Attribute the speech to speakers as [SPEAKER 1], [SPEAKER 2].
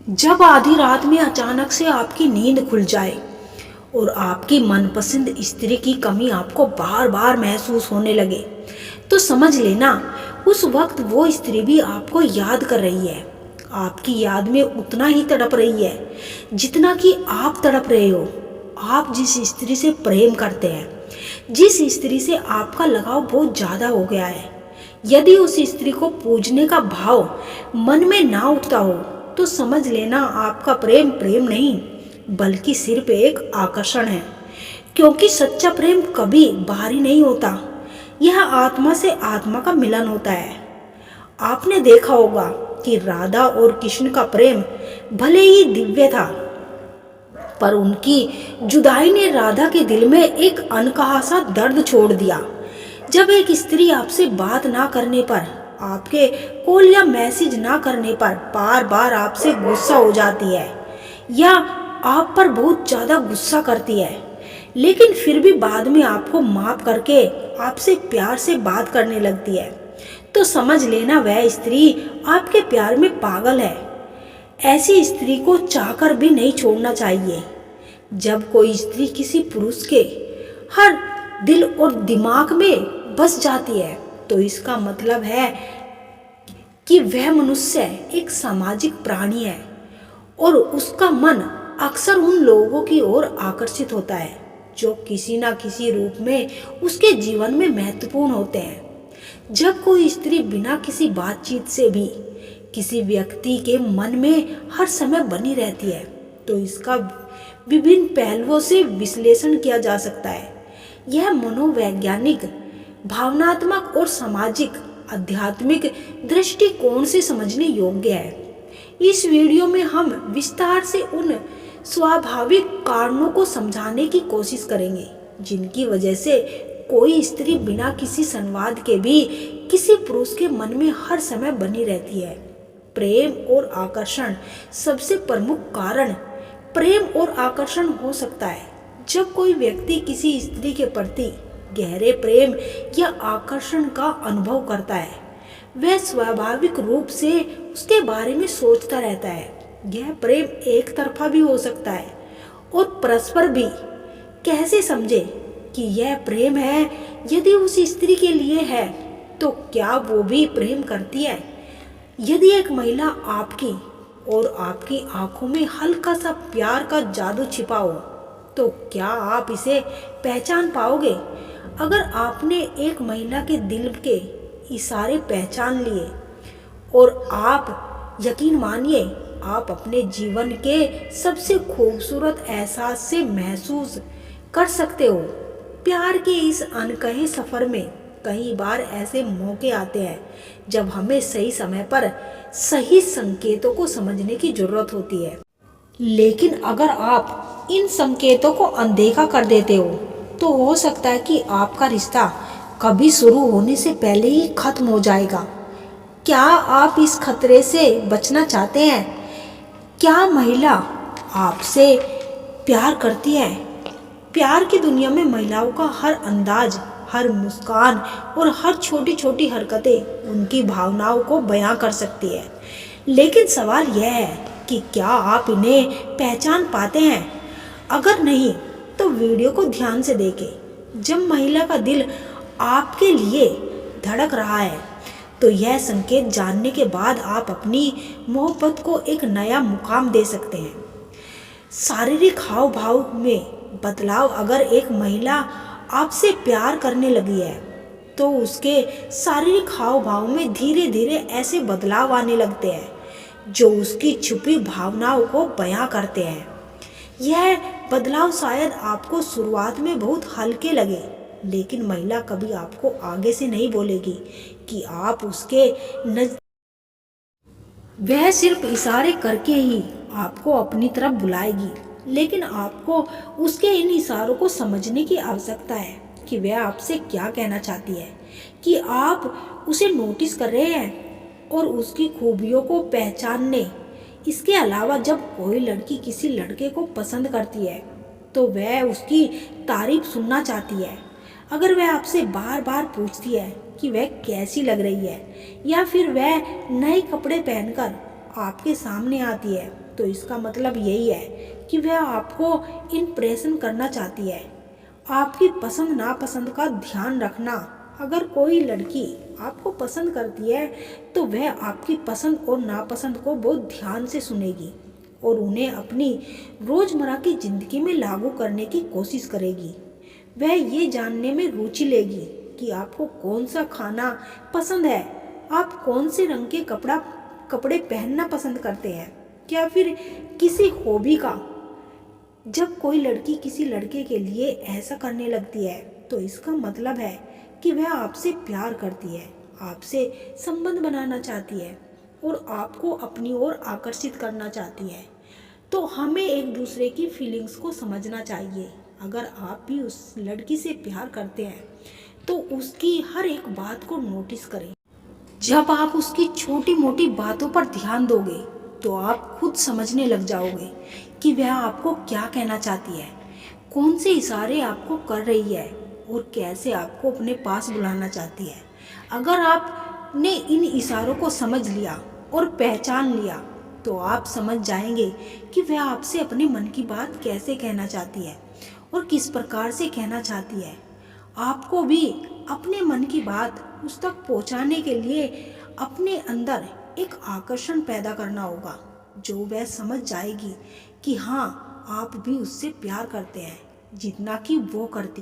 [SPEAKER 1] जब आधी रात में अचानक से आपकी नींद खुल जाए और आपकी मनपसंद स्त्री की कमी आपको बार बार महसूस होने लगे, तो समझ लेना उस वक्त वो स्त्री भी आपको याद कर रही है। आपकी याद में उतना ही तड़प रही है जितना कि आप तड़प रहे हो। आप जिस स्त्री से प्रेम करते हैं, जिस स्त्री से आपका लगाव बहुत ज़्यादा हो गया है, यदि उस स्त्री को पूजने का भाव मन में ना उठता हो, तो समझ लेना आपका प्रेम प्रेम नहीं बल्कि सिर्फ एक आकर्षण है। क्योंकि सच्चा प्रेम कभी बाहरी नहीं होता, यह आत्मा से आत्मा का मिलन होता है। आपने देखा होगा कि राधा और कृष्ण का प्रेम भले ही दिव्य था, पर उनकी जुदाई ने राधा के दिल में एक अनकहा सा दर्द छोड़ दिया। जब एक स्त्री आपसे बात ना करने पर, आपके कॉल या मैसेज ना करने पर बार बार आपसे गुस्सा हो जाती है या आप पर बहुत ज़्यादा गुस्सा करती है, लेकिन फिर भी बाद में आपको माफ करके आपसे प्यार से बात करने लगती है, तो समझ लेना वह स्त्री आपके प्यार में पागल है। ऐसी स्त्री को चाहकर भी नहीं छोड़ना चाहिए। जब कोई स्त्री किसी पुरुष के हर दिल और दिमाग में बस जाती है, तो इसका मतलब है कि वह मनुष्य एक सामाजिक प्राणी है और उसका मन अक्सर उन लोगों की ओर आकर्षित होता है जो किसी न किसी रूप में उसके जीवन में महत्वपूर्ण होते हैं। जब कोई स्त्री बिना किसी बातचीत से भी किसी व्यक्ति के मन में हर समय बनी रहती है, तो इसका विभिन्न पहलुओं से विश्लेषण किया जा सकता है। यह मनोवैज्ञानिक, भावनात्मक और सामाजिक आध्यात्मिक दृष्टिकोण से समझने योग्य है। इस वीडियो में हम विस्तार से उन स्वाभाविक कारणों को समझाने की कोशिश करेंगे जिनकी वजह से कोई स्त्री बिना किसी संवाद के भी किसी पुरुष के मन में हर समय बनी रहती है। प्रेम और आकर्षण। सबसे प्रमुख कारण प्रेम और आकर्षण हो सकता है। जब कोई व्यक्ति किसी स्त्री के प्रति गहरे प्रेम या आकर्षण का अनुभव करता है, वह स्वाभाविक रूप से उसके बारे में सोचता रहता है। यह प्रेम एक तरफा भी हो सकता है और परस्पर भी। कैसे समझे कि यह प्रेम है? यदि उस स्त्री के लिए है, तो क्या वो भी प्रेम करती है? यदि एक महिला आपकी और आपकी आंखों में हल्का सा प्यार का जादू छिपा हो, तो क्या आप इसे पहचान पाओगे? अगर आपने एक महिला के दिल के इशारे पहचान लिए, और आप यकीन मानिए, आप अपने जीवन के सबसे खूबसूरत एहसास से महसूस कर सकते हो। प्यार के इस अनकहे सफ़र में कई बार ऐसे मौके आते हैं जब हमें सही समय पर सही संकेतों को समझने की जरूरत होती है। लेकिन अगर आप इन संकेतों को अनदेखा कर देते हो, तो हो सकता है कि आपका रिश्ता कभी शुरू होने से पहले ही खत्म हो जाएगा। क्या आप इस खतरे से बचना चाहते हैं? क्या महिला आपसे प्यार करती है? प्यार की दुनिया में महिलाओं का हर अंदाज, हर मुस्कान और हर छोटी छोटी हरकतें उनकी भावनाओं को बयां कर सकती है। लेकिन सवाल यह है कि क्या आप इन्हें पहचान पाते हैं? अगर नहीं, तो वीडियो को ध्यान से देखें। जब महिला का दिल आपके लिए धड़क रहा है, तो यह संकेत जानने के बाद आप अपनी मोहब्बत को एक नया मुकाम दे सकते हैं। शारीरिक हाव भाव में बदलाव। अगर एक महिला आपसे प्यार करने लगी है, तो उसके शारीरिक हाव भाव में धीरे धीरे ऐसे बदलाव आने लगते हैं जो उसकी छुपी भावनाओं को बयां करते हैं। यह बदलाव शायद आपको शुरुआत में बहुत हल्के लगे, लेकिन महिला कभी आपको आगे से नहीं बोलेगी कि आप उसके नज़दीक। वह सिर्फ इशारे करके ही आपको अपनी तरफ बुलाएगी, लेकिन आपको उसके इन इशारों को समझने की आवश्यकता है कि वह आपसे क्या कहना चाहती है, कि आप उसे नोटिस कर रहे हैं और उसकी खूबियों को पहचानने। इसके अलावा जब कोई लड़की किसी लड़के को पसंद करती है, तो वह उसकी तारीफ सुनना चाहती है। अगर वह आपसे बार बार पूछती है कि वह कैसी लग रही है, या फिर वह नए कपड़े पहनकर आपके सामने आती है तो इसका मतलब यही है कि वह आपको इम्प्रेशन करना चाहती है। आपकी पसंद नापसंद का ध्यान रखना। अगर कोई लड़की आपको पसंद करती है तो वह आपकी पसंद और नापसंद को बहुत ध्यान से सुनेगी और उन्हें अपनी रोज़मर्रा की ज़िंदगी में लागू करने की कोशिश करेगी। वह ये जानने में रुचि लेगी कि आपको कौन सा खाना पसंद है, आप कौन से रंग के कपड़े पहनना पसंद करते हैं, या फिर किसी हॉबी का। जब कोई लड़की किसी लड़के के लिए ऐसा करने लगती है तो इसका मतलब है कि वह आपसे प्यार करती है, आपसे संबंध बनाना चाहती है और आपको अपनी ओर आकर्षित करना चाहती है। तो हमें एक दूसरे की फीलिंग्स को समझना चाहिए। अगर आप भी उस लड़की से प्यार करते हैं तो उसकी हर एक बात को नोटिस करें। जब आप उसकी छोटी मोटी बातों पर ध्यान दोगे तो आप खुद समझने लग जाओगे कि वह आपको क्या कहना चाहती है, कौन से इशारे आपको कर रही है और कैसे आपको अपने पास बुलाना चाहती है। अगर आपने इन इशारों को समझ लिया और पहचान लिया तो आप समझ जाएंगे कि वह आपसे अपने मन की बात कैसे कहना चाहती है और किस प्रकार से कहना चाहती है। आपको भी अपने मन की बात उस तक पहुंचाने के लिए अपने अंदर एक आकर्षण पैदा करना होगा, जो वह समझ जाएगी कि हाँ, आप भी उससे प्यार करते हैं जितना कि वो करती।